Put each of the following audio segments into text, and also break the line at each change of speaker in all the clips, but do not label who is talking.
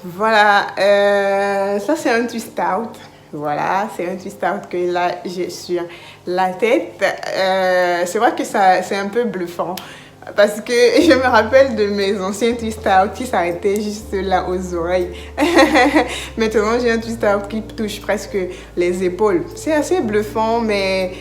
Voilà, ça c'est un twist out. Voilà, c'est un twist out que là j'ai sur la tête. C'est vrai que ça c'est un peu bluffant. Parce que je me rappelle de mes anciens twist out qui s'arrêtaient juste là aux oreilles. Maintenant, j'ai un twist out qui touche presque les épaules. C'est assez bluffant, mais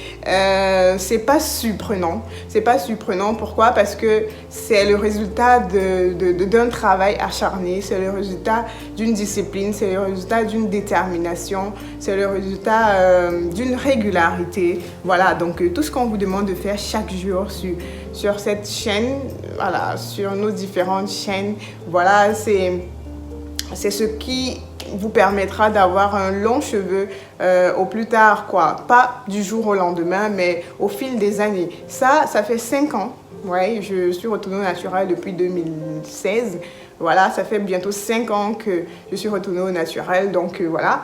c'est pas surprenant. C'est pas surprenant. Pourquoi? Parce que c'est le résultat d'un travail acharné. C'est le résultat d'une discipline. C'est le résultat d'une détermination. C'est le résultat d'une régularité. Voilà, donc tout ce qu'on vous demande de faire chaque jour sur cette chaîne, voilà, sur nos différentes chaînes, voilà, c'est ce qui vous permettra d'avoir un long cheveu au plus tard, quoi. Pas du jour au lendemain, mais au fil des années. Ça fait 5 ans. Ouais, je suis retournée au naturel depuis 2016. Voilà, ça fait bientôt 5 ans que je suis retournée au naturel. Donc, voilà.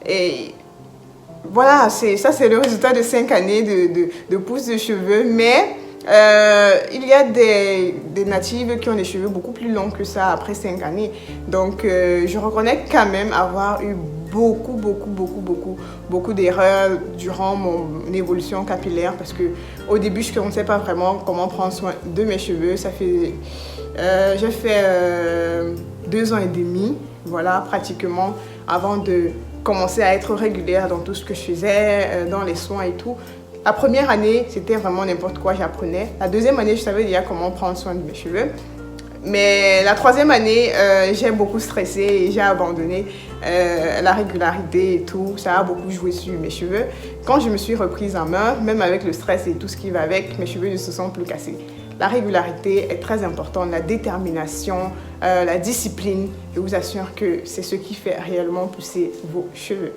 Et voilà, ça, c'est le résultat de 5 années de pousse de cheveux. Mais il y a des natives qui ont des cheveux beaucoup plus longs que ça après 5 années. Donc, je reconnais quand même avoir eu beaucoup d'erreurs durant mon évolution capillaire parce que au début, je ne connaissais pas vraiment comment prendre soin de mes cheveux. Ça fait, j'ai fait 2 ans et demi, voilà, pratiquement, avant de commencer à être régulière dans tout ce que je faisais, dans les soins et tout. La première année, c'était vraiment n'importe quoi, j'apprenais. La deuxième année, je savais déjà comment prendre soin de mes cheveux. Mais la troisième année, j'ai beaucoup stressé et j'ai abandonné la régularité et tout. Ça a beaucoup joué sur mes cheveux. Quand je me suis reprise en main, même avec le stress et tout ce qui va avec, mes cheveux ne se sont plus cassés. La régularité est très importante, la détermination, la discipline. Je vous assure que c'est ce qui fait réellement pousser vos cheveux.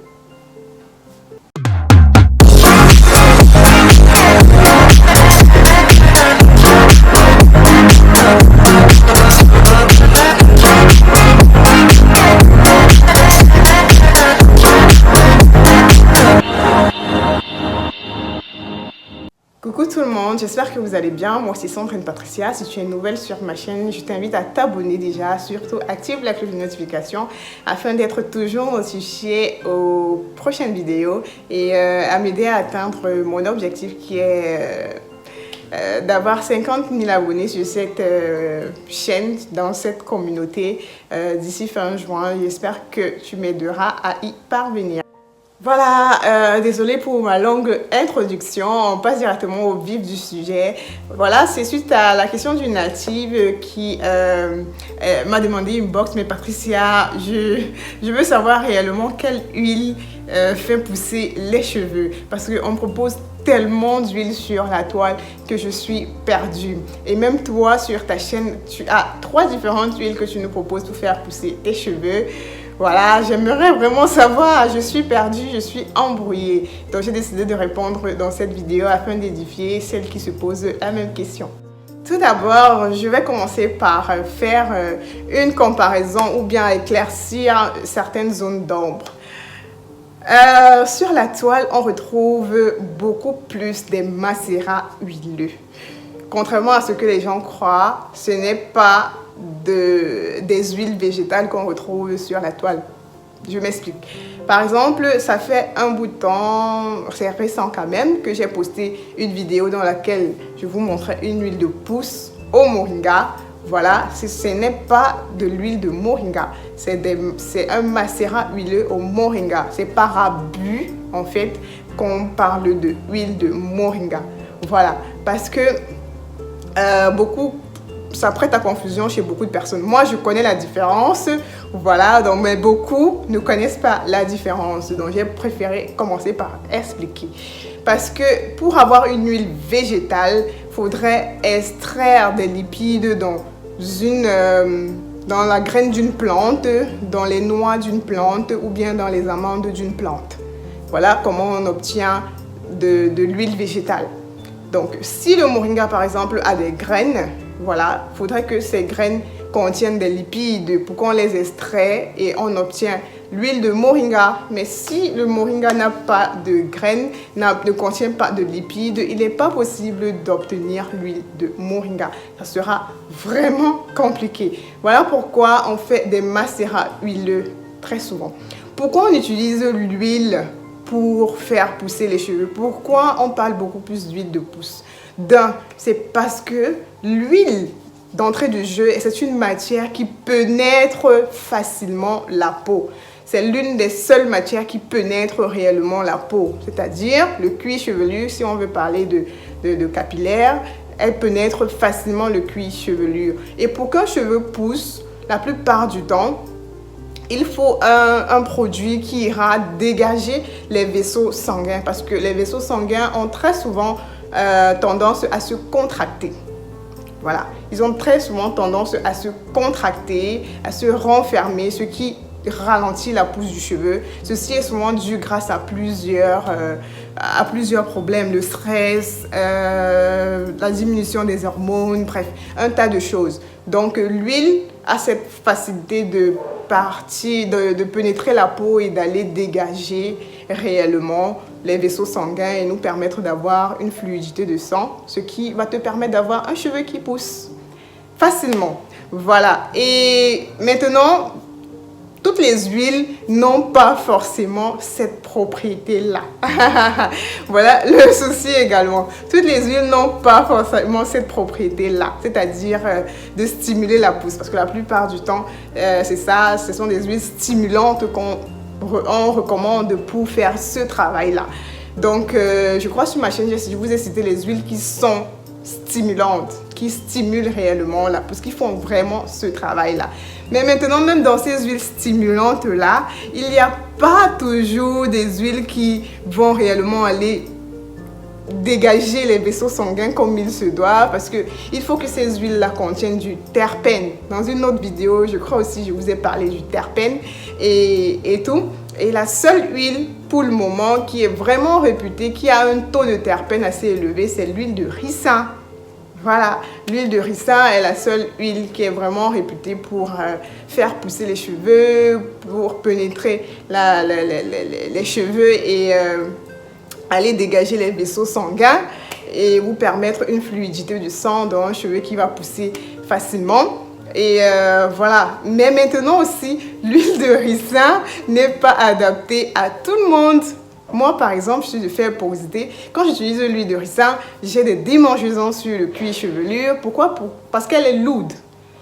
Coucou tout le monde, j'espère que vous allez bien. Moi c'est Sandrine Patricia. Si tu es nouvelle sur ma chaîne, je t'invite à t'abonner déjà. Surtout active la cloche de notification afin d'être toujours notifié aux prochaines vidéos et à m'aider à atteindre mon objectif qui est d'avoir 50 000 abonnés sur cette chaîne, dans cette communauté d'ici fin juin. J'espère que tu m'aideras à y parvenir. Voilà, désolée pour ma longue introduction, on passe directement au vif du sujet. Voilà, c'est suite à la question d'une native qui m'a demandé une box, mais Patricia, je veux savoir réellement quelle huile fait pousser les cheveux, parce qu'on me propose tellement d'huile sur la toile que je suis perdue. Et même toi, sur ta chaîne, tu as 3 différentes huiles que tu nous proposes pour faire pousser tes cheveux. Voilà, j'aimerais vraiment savoir, je suis perdue, je suis embrouillée. Donc j'ai décidé de répondre dans cette vidéo afin d'édifier celles qui se posent la même question. Tout d'abord, je vais commencer par faire une comparaison ou bien éclaircir certaines zones d'ombre. Sur la toile, on retrouve beaucoup plus des macérats huileux. Contrairement à ce que les gens croient, ce n'est pas des huiles végétales qu'on retrouve sur la toile. Je m'explique. Par exemple, ça fait un bout de temps, c'est récent quand même, que j'ai posté une vidéo dans laquelle je vous montrais une huile de pousse au moringa. Voilà, ce n'est pas de l'huile de moringa, c'est un macérat huileux au moringa. C'est par abus, en fait, qu'on parle de huile de moringa. Voilà, parce que beaucoup, ça prête à confusion chez beaucoup de personnes. Moi, je connais la différence, voilà, donc, mais beaucoup ne connaissent pas la différence. Donc, j'ai préféré commencer par expliquer. Parce que pour avoir une huile végétale, il faudrait extraire des lipides dans la graine d'une plante, dans les noix d'une plante ou bien dans les amandes d'une plante. Voilà comment on obtient de l'huile végétale. Donc, si le moringa, par exemple, a des graines, voilà, il faudrait que ces graines contiennent des lipides pour qu'on les extrait et on obtient l'huile de moringa. Mais si le moringa n'a pas de graines, ne contient pas de lipides, il n'est pas possible d'obtenir l'huile de moringa. Ça sera vraiment compliqué. Voilà pourquoi on fait des macérats huileux très souvent. Pourquoi on utilise l'huile pour faire pousser les cheveux? Pourquoi on parle beaucoup plus d'huile de pousse? C'est parce que l'huile d'entrée de jeu, c'est une matière qui pénètre facilement la peau. C'est l'une des seules matières qui pénètre réellement la peau, c'est-à-dire le cuir chevelu. Si on veut parler de capillaire, elle pénètre facilement le cuir chevelu. Et pour qu'un cheveu pousse, la plupart du temps, il faut un produit qui ira dégager les vaisseaux sanguins, parce que les vaisseaux sanguins ont très souvent tendance à se contracter. Voilà, ils ont très souvent tendance à se contracter, à se renfermer, ce qui ralentit la pousse du cheveu. Ceci est souvent dû grâce à plusieurs problèmes, le stress, la diminution des hormones, bref, un tas de choses. Donc l'huile a cette facilité de pénétrer la peau et d'aller dégager réellement les vaisseaux sanguins et nous permettre d'avoir une fluidité de sang, ce qui va te permettre d'avoir un cheveu qui pousse facilement. Voilà. Et maintenant, toutes les huiles n'ont pas forcément cette propriété-là. Voilà le souci également. Toutes les huiles n'ont pas forcément cette propriété-là, c'est-à-dire de stimuler la pousse. Parce que la plupart du temps, c'est ça, ce sont des huiles stimulantes qu'on recommande pour faire ce travail-là. Donc, je crois sur ma chaîne, je vous ai cité les huiles qui sont stimulantes, qui stimulent réellement la pousse, qui font vraiment ce travail-là. Mais maintenant, même dans ces huiles stimulantes-là, il n'y a pas toujours des huiles qui vont réellement aller dégager les vaisseaux sanguins comme il se doit, parce qu'il faut que ces huiles-là contiennent du terpène. Dans une autre vidéo, je crois aussi, je vous ai parlé du terpène et tout. Et la seule huile pour le moment qui est vraiment réputée, qui a un taux de terpène assez élevé, c'est l'huile de ricin. Voilà, l'huile de ricin est la seule huile qui est vraiment réputée pour faire pousser les cheveux, pour pénétrer les cheveux et aller dégager les vaisseaux sanguins et vous permettre une fluidité du sang dans un cheveu qui va pousser facilement. Et voilà, mais maintenant aussi, l'huile de ricin n'est pas adaptée à tout le monde. Moi, par exemple, je suis de faible porosité. Quand j'utilise l'huile de ricin, j'ai des démangeaisons sur le cuir chevelu. Pourquoi? Parce qu'elle est lourde.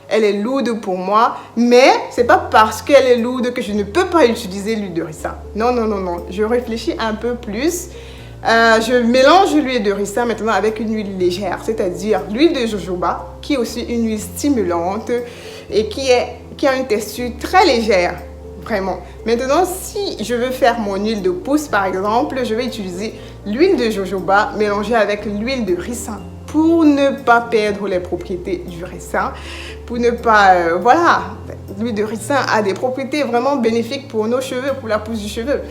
Elle est lourde pour moi, mais c'est pas parce qu'elle est lourde que je ne peux pas utiliser l'huile de ricin. Non, non, non, non. Je réfléchis un peu plus. Je mélange l'huile de ricin maintenant avec une huile légère, c'est-à-dire l'huile de jojoba, qui est aussi une huile stimulante et qui a une texture très légère. Vraiment. Maintenant, si je veux faire mon huile de pousse, par exemple, je vais utiliser l'huile de jojoba mélangée avec l'huile de ricin pour ne pas perdre les propriétés du ricin, pour ne pas... voilà, l'huile de ricin a des propriétés vraiment bénéfiques pour nos cheveux, pour la pousse du cheveu.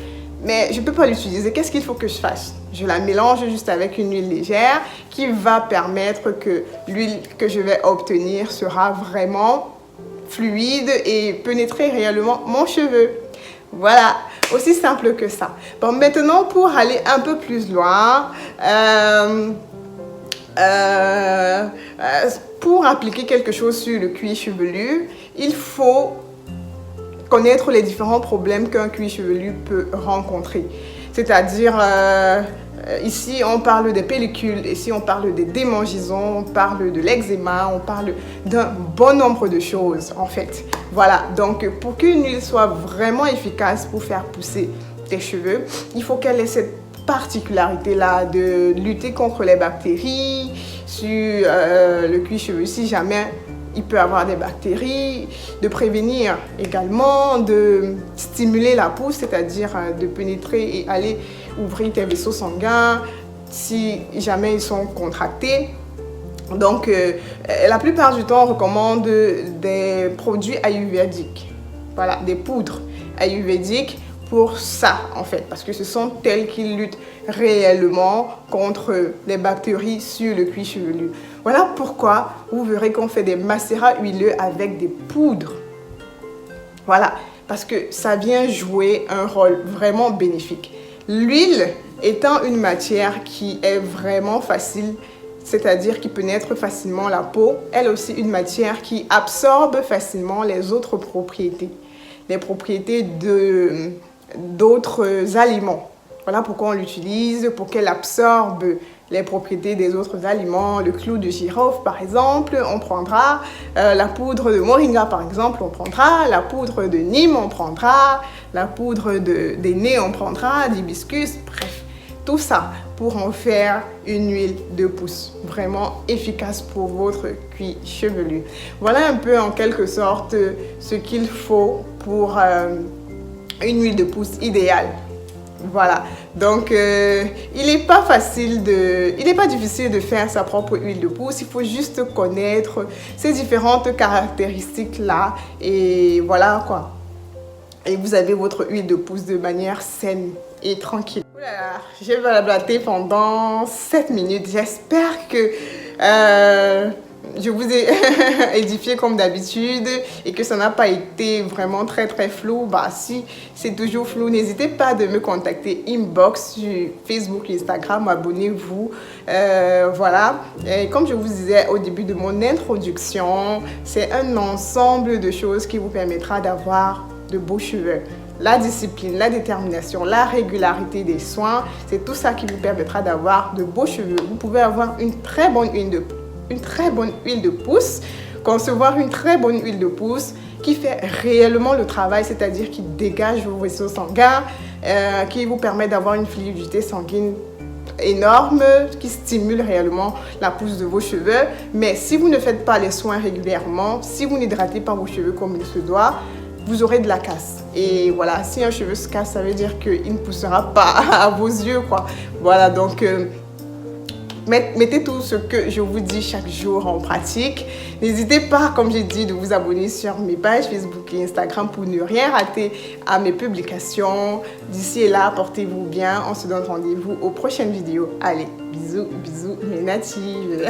Mais je ne peux pas l'utiliser. Qu'est-ce qu'il faut que je fasse? Je la mélange juste avec une huile légère qui va permettre que l'huile que je vais obtenir sera vraiment fluide et pénétrer réellement mon cheveu. Voilà, aussi simple que ça. Bon, maintenant, pour aller un peu plus loin, pour appliquer quelque chose sur le cuir chevelu, il faut connaître les différents problèmes qu'un cuir chevelu peut rencontrer. C'est-à-dire, ici on parle des pellicules, ici on parle des démangeaisons, on parle de l'eczéma, on parle d'un bon nombre de choses en fait. Voilà, donc pour qu'une huile soit vraiment efficace pour faire pousser tes cheveux, il faut qu'elle ait cette particularité-là de lutter contre les bactéries sur le cuir chevelu si jamais il peut avoir des bactéries, de prévenir également, de stimuler la pousse, c'est-à-dire de pénétrer et aller ouvrir tes vaisseaux sanguins si jamais ils sont contractés. Donc, la plupart du temps, on recommande des produits ayurvédiques, voilà, des poudres ayurvédiques pour ça, en fait, parce que ce sont elles qui luttent réellement contre les bactéries sur le cuir chevelu. Voilà pourquoi vous verrez qu'on fait des macérats huileux avec des poudres. Voilà, parce que ça vient jouer un rôle vraiment bénéfique. L'huile étant une matière qui est vraiment facile, c'est-à-dire qui pénètre facilement la peau, elle est aussi une matière qui absorbe facilement les autres propriétés, les propriétés d'autres aliments. Voilà pourquoi on l'utilise, pour qu'elle absorbe les propriétés des autres aliments. Le clou de girofle, par exemple, on prendra. La poudre de moringa, par exemple, on prendra. La poudre de Nîmes, on prendra. La poudre d'aîné, on prendra. D'hibiscus, bref. Tout ça pour en faire une huile de pousse vraiment efficace pour votre cuir chevelu. Voilà un peu en quelque sorte ce qu'il faut pour une huile de pousse idéale. Voilà, donc il n'est pas difficile de faire sa propre huile de pousse. Il faut juste connaître ces différentes caractéristiques-là et voilà quoi. Et vous avez votre huile de pousse de manière saine et tranquille. Voilà, j'ai blablaté pendant 7 minutes. J'espère que je vous ai édifié comme d'habitude et que ça n'a pas été vraiment très flou. Bah si c'est toujours flou, n'hésitez pas de me contacter inbox sur Facebook, Instagram, abonnez-vous. Voilà, et comme je vous disais au début de mon introduction, c'est un ensemble de choses qui vous permettra d'avoir de beaux cheveux. La discipline, la détermination, la régularité des soins, c'est tout ça qui vous permettra d'avoir de beaux cheveux. Vous pouvez avoir une très bonne huile de pousse, concevoir une très bonne huile de pousse qui fait réellement le travail, c'est-à-dire qui dégage vos vaisseaux sanguins, qui vous permet d'avoir une fluidité sanguine énorme, qui stimule réellement la pousse de vos cheveux. Mais si vous ne faites pas les soins régulièrement, si vous n'hydratez pas vos cheveux comme il se doit, vous aurez de la casse. Et voilà, si un cheveu se casse, ça veut dire qu'il ne poussera pas à vos yeux, quoi. Voilà, donc mettez tout ce que je vous dis chaque jour en pratique. N'hésitez pas, comme j'ai dit, de vous abonner sur mes pages Facebook et Instagram pour ne rien rater à mes publications. D'ici et là, portez-vous bien. On se donne rendez-vous aux prochaines vidéos. Allez, bisous, bisous, mes natives.